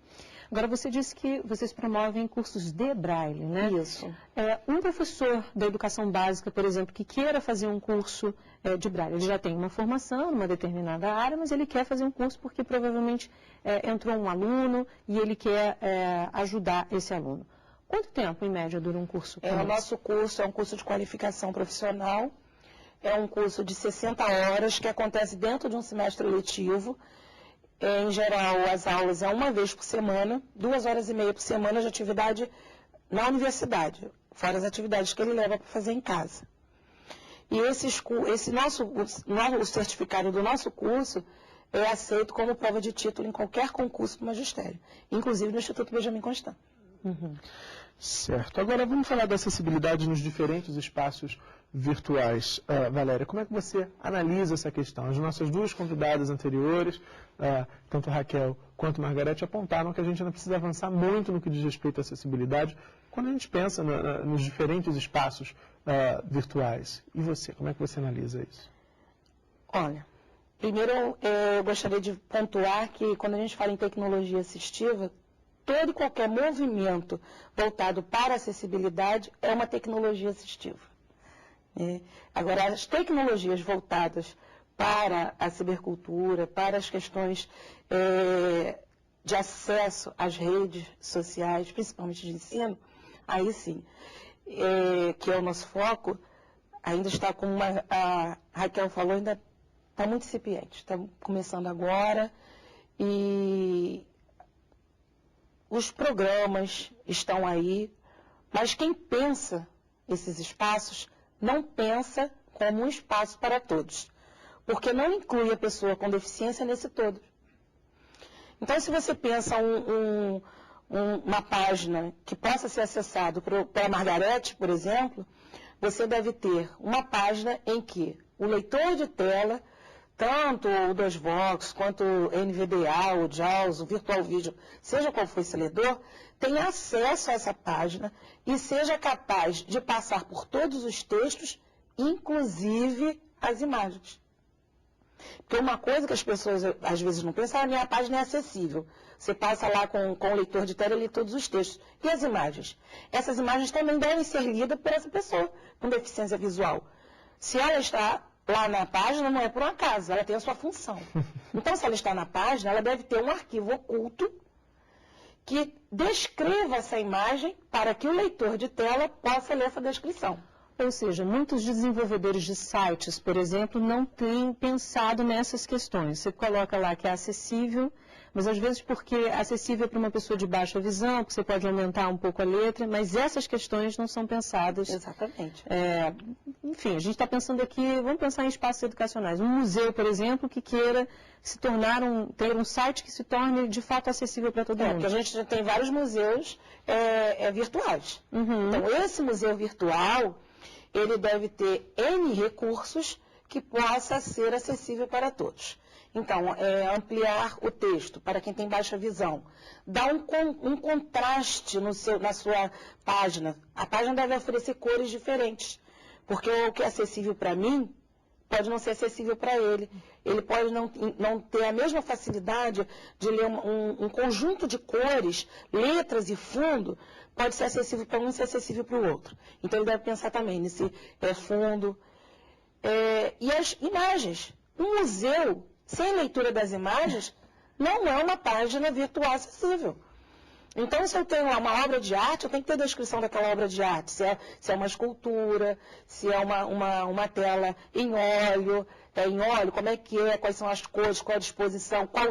Agora, você disse que vocês promovem cursos de Braille, né? Isso. Um professor da educação básica, por exemplo, que queira fazer um curso de Braille, ele já tem uma formação numa determinada área, mas ele quer fazer um curso porque provavelmente entrou um aluno e ele quer ajudar esse aluno. Quanto tempo, em média, dura um curso? O nosso curso é um curso de qualificação profissional, é um curso de 60 horas que acontece dentro de um semestre letivo. Em geral, as aulas é uma vez por semana, 2h30 por semana de atividade na universidade, fora as atividades que ele leva para fazer em casa. E o certificado do nosso curso é aceito como prova de título em qualquer concurso do magistério, inclusive no Instituto Benjamin Constant. Certo. Agora vamos falar da acessibilidade nos diferentes espaços virtuais. Valéria, como é que você analisa essa questão? As nossas duas convidadas anteriores, tanto Raquel quanto Margarete, apontaram que a gente ainda precisa avançar muito no que diz respeito à acessibilidade quando a gente pensa nos diferentes espaços virtuais. E você, como é que você analisa isso? Olha, primeiro eu gostaria de pontuar que quando a gente fala em tecnologia assistiva, todo e qualquer movimento voltado para a acessibilidade é uma tecnologia assistiva. Agora, as tecnologias voltadas para a cibercultura, para as questões de acesso às redes sociais, principalmente de ensino, aí sim, que é o nosso foco, ainda está, como a Raquel falou, ainda está muito incipiente, está começando agora e os programas estão aí, mas quem pensa esses espaços não pensa como um espaço para todos, porque não inclui a pessoa com deficiência nesse todo. Então, se você pensa uma página que possa ser acessada pela Margarete, por exemplo, você deve ter uma página em que o leitor de tela, tanto o 2Vox, quanto o NVDA, o JAWS, o Virtual Vision, seja qual for esse leitor, tenha acesso a essa página e seja capaz de passar por todos os textos, inclusive as imagens. Porque uma coisa que as pessoas às vezes não pensam, a minha página é acessível. Você passa lá com o leitor de tela e lê todos os textos. E as imagens? Essas imagens também devem ser lidas por essa pessoa com deficiência visual. Se ela está lá na página, não é por um acaso, ela tem a sua função. Então, se ela está na página, ela deve ter um arquivo oculto que descreva essa imagem para que o leitor de tela possa ler essa descrição. Ou seja, muitos desenvolvedores de sites, por exemplo, não têm pensado nessas questões. Você coloca lá que é acessível, mas às vezes porque é acessível para uma pessoa de baixa visão, porque você pode aumentar um pouco a letra, mas essas questões não são pensadas. Exatamente. Enfim, a gente está pensando aqui, vamos pensar em espaços educacionais. Um museu, por exemplo, que queira se tornar ter um site que se torne de fato acessível para todo mundo. Porque a gente já tem vários museus virtuais. Então, esse museu virtual, ele deve ter N recursos que possa ser acessível para todos. Então, ampliar o texto para quem tem baixa visão. Dar um contraste na sua página. A página deve oferecer cores diferentes. Porque o que é acessível para mim pode não ser acessível para ele. Ele pode não ter a mesma facilidade de ler um conjunto de cores, letras e fundo, pode ser acessível para um e ser acessível para o outro. Então, ele deve pensar também nesse fundo. E as imagens. Um museu sem leitura das imagens não é uma página virtual acessível. Então, se eu tenho lá uma obra de arte, eu tenho que ter a descrição daquela obra de arte. Se é uma escultura, se é uma tela em óleo, como é que é, quais são as cores, qual a disposição, qual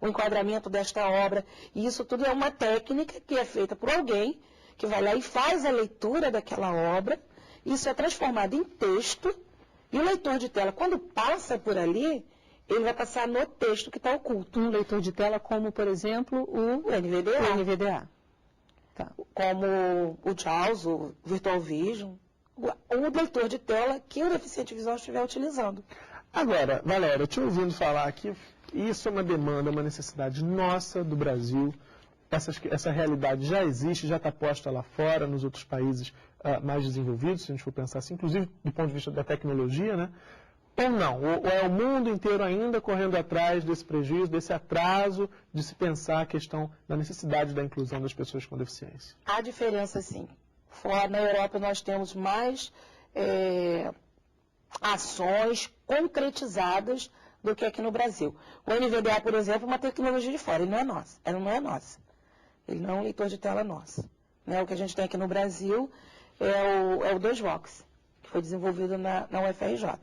o enquadramento desta obra. E isso tudo é uma técnica que é feita por alguém que vai lá e faz a leitura daquela obra. Isso é transformado em texto e o leitor de tela, quando passa por ali, ele vai passar no texto que está oculto. Um leitor de tela como, por exemplo, o NVDA. Tá. Como o JAWS, o Virtual Vision, o leitor de tela que o deficiente visual estiver utilizando. Agora, Valéria, te ouvindo falar aqui, isso é uma demanda, uma necessidade nossa do Brasil. Essa realidade já existe, já está posta lá fora, nos outros países mais desenvolvidos, se a gente for pensar assim, inclusive do ponto de vista da tecnologia, né? Ou não? Ou é o mundo inteiro ainda correndo atrás desse prejuízo, desse atraso de se pensar a questão da necessidade da inclusão das pessoas com deficiência? Há diferença, sim. Fora na Europa nós temos mais ações concretizadas do que aqui no Brasil. O NVDA, por exemplo, é uma tecnologia de fora, ele não é nossa. Ela não é nossa. Ele não é um leitor de tela nosso. Né? O que a gente tem aqui no Brasil é o 2Vox, que foi desenvolvido na UFRJ.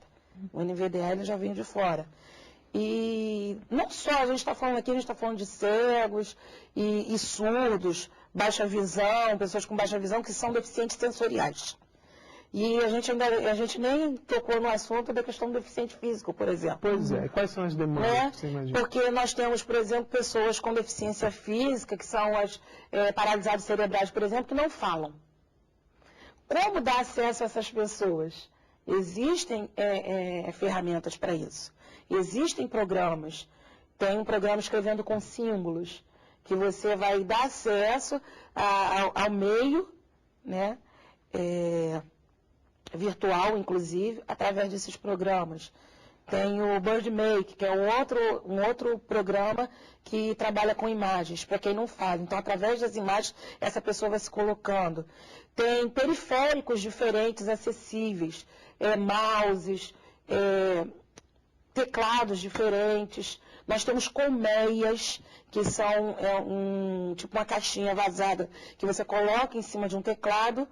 O NVDA ele já vem de fora. E não só a gente está falando aqui, a gente está falando de cegos e surdos, baixa visão, pessoas com baixa visão que são deficientes sensoriais. E a gente nem tocou no assunto da questão do deficiente físico, por exemplo. Pois é, quais são as demandas que você imagina? Porque nós temos, por exemplo, pessoas com deficiência física, que são as paralisados cerebrais, por exemplo, que não falam. Como dar acesso a essas pessoas? Existem ferramentas para isso. Existem programas. Tem um programa Escrevendo com Símbolos, que você vai dar acesso ao meio, né, virtual, inclusive, através desses programas. Tem o BirdMake, que é um outro programa que trabalha com imagens, para quem não fala. Então, através das imagens, essa pessoa vai se colocando. Tem periféricos diferentes, acessíveis, mouses, teclados diferentes. Nós temos colmeias, que são tipo uma caixinha vazada, que você coloca em cima de um teclado,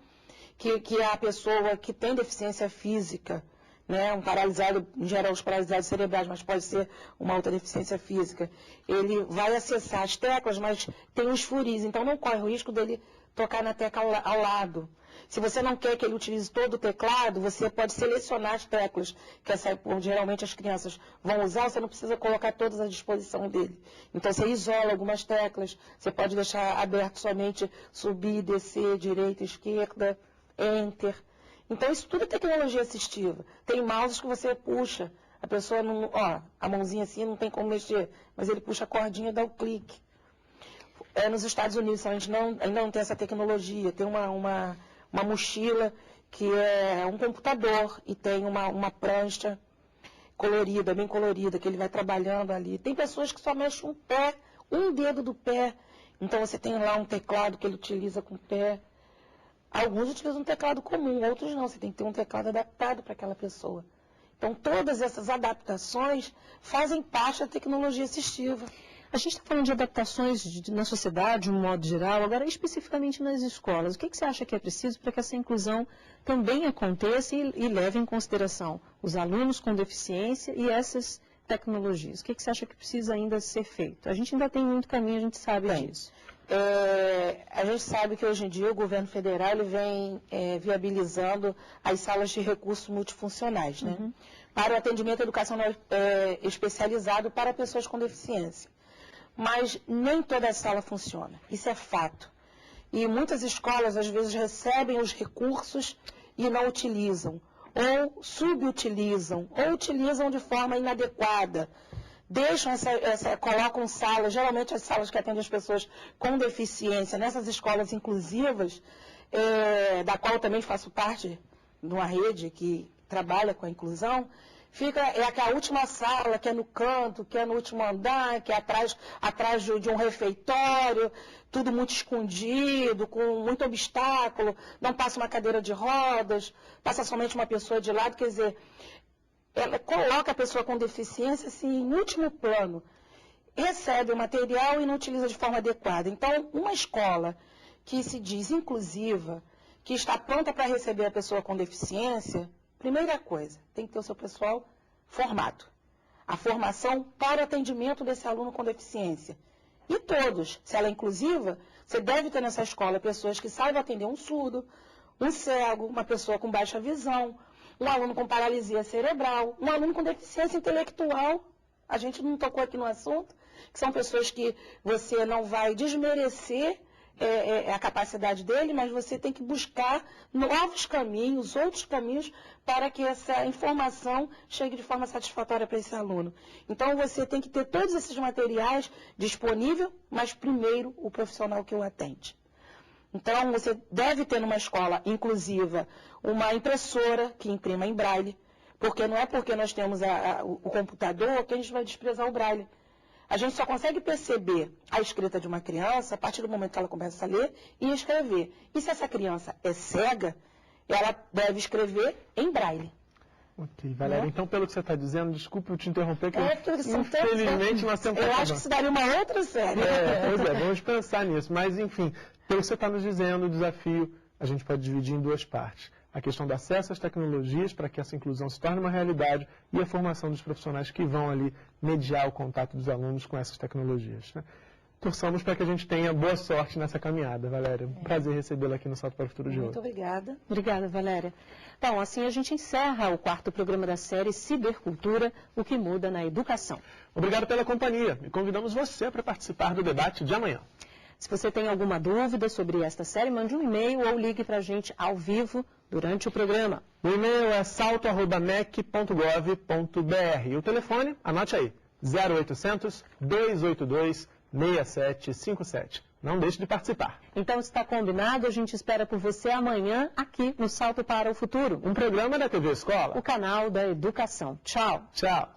que é a pessoa que tem deficiência física, né, um paralisado, em geral os paralisados cerebrais, mas pode ser uma outra deficiência física, ele vai acessar as teclas, mas tem uns furis, então não corre o risco dele tocar na tecla ao lado. Se você não quer que ele utilize todo o teclado, você pode selecionar as teclas, que geralmente as crianças vão usar, você não precisa colocar todas à disposição dele. Então você isola algumas teclas, você pode deixar aberto somente subir, descer, direita, esquerda, enter. Então isso tudo é tecnologia assistiva. Tem mouses que você puxa, a pessoa não, a mãozinha assim não tem como mexer, mas ele puxa a cordinha e dá o clique. Nos Estados Unidos a gente ainda não tem essa tecnologia, tem uma mochila que é um computador e tem uma prancha colorida, bem colorida, que ele vai trabalhando ali. Tem pessoas que só mexem um dedo do pé, então você tem lá um teclado que ele utiliza com o pé. Alguns utilizam um teclado comum, outros não, você tem que ter um teclado adaptado para aquela pessoa. Então todas essas adaptações fazem parte da tecnologia assistiva. A gente está falando de adaptações na sociedade, de um modo geral, agora especificamente nas escolas. O que você acha que é preciso para que essa inclusão também aconteça e leve em consideração os alunos com deficiência e essas tecnologias? O que você acha que precisa ainda ser feito? A gente ainda tem muito caminho, a gente sabe disso. A gente sabe que hoje em dia o governo federal ele vem viabilizando as salas de recursos multifuncionais, né? Para o atendimento educacional especializado para pessoas com deficiência. Mas nem toda a sala funciona, isso é fato. E muitas escolas, às vezes, recebem os recursos e não utilizam, ou subutilizam, ou utilizam de forma inadequada. Deixam colocam salas, geralmente as salas que atendem as pessoas com deficiência, nessas escolas inclusivas, da qual eu também faço parte de uma rede que trabalha com a inclusão, a última sala, que é no canto, que é no último andar, que é atrás de um refeitório, tudo muito escondido, com muito obstáculo, não passa uma cadeira de rodas, passa somente uma pessoa de lado, quer dizer, ela coloca a pessoa com deficiência assim, em último plano, recebe o material e não utiliza de forma adequada. Então, uma escola que se diz inclusiva, que está pronta para receber a pessoa com deficiência, primeira coisa, tem que ter o seu pessoal formado. A formação para o atendimento desse aluno com deficiência. E todos, se ela é inclusiva, você deve ter nessa escola pessoas que saibam atender um surdo, um cego, uma pessoa com baixa visão, um aluno com paralisia cerebral, um aluno com deficiência intelectual. A gente não tocou aqui no assunto, que são pessoas que você não vai desmerecer a capacidade dele, mas você tem que buscar novos caminhos, outros caminhos, para que essa informação chegue de forma satisfatória para esse aluno. Então, você tem que ter todos esses materiais disponíveis, mas primeiro o profissional que o atende. Então, você deve ter numa escola inclusiva uma impressora que imprima em braille, Porque não é porque nós temos o computador que a gente vai desprezar o braille. A gente só consegue perceber a escrita de uma criança a partir do momento que ela começa a ler e escrever. E se essa criança é cega, ela deve escrever em braille. Ok, Valéria, então pelo que você está dizendo, desculpe eu te interromper, que infelizmente nós temos Eu acho que isso daria uma outra série. Pois é, vamos pensar nisso. Mas, enfim, pelo que você está nos dizendo, o desafio a gente pode dividir em duas partes. A questão do acesso às tecnologias para que essa inclusão se torne uma realidade e a formação dos profissionais que vão ali mediar o contato dos alunos com essas tecnologias, né? Torçamos para que a gente tenha boa sorte nessa caminhada, Valéria. Um prazer recebê-la aqui no Salto para o Futuro de hoje. Muito obrigada. Obrigada, Valéria. Bom, assim a gente encerra o 4º programa da série Cibercultura, o que muda na educação. Obrigado pela companhia e convidamos você para participar do debate de amanhã. Se você tem alguma dúvida sobre esta série, mande um e-mail ou ligue para a gente ao vivo durante o programa. O e-mail é salto@mec.gov.br e o telefone, anote aí, 0800 282 6757. Não deixe de participar. Então está combinado, a gente espera por você amanhã aqui no Salto para o Futuro. Um programa da TV Escola. O canal da educação. Tchau. Tchau.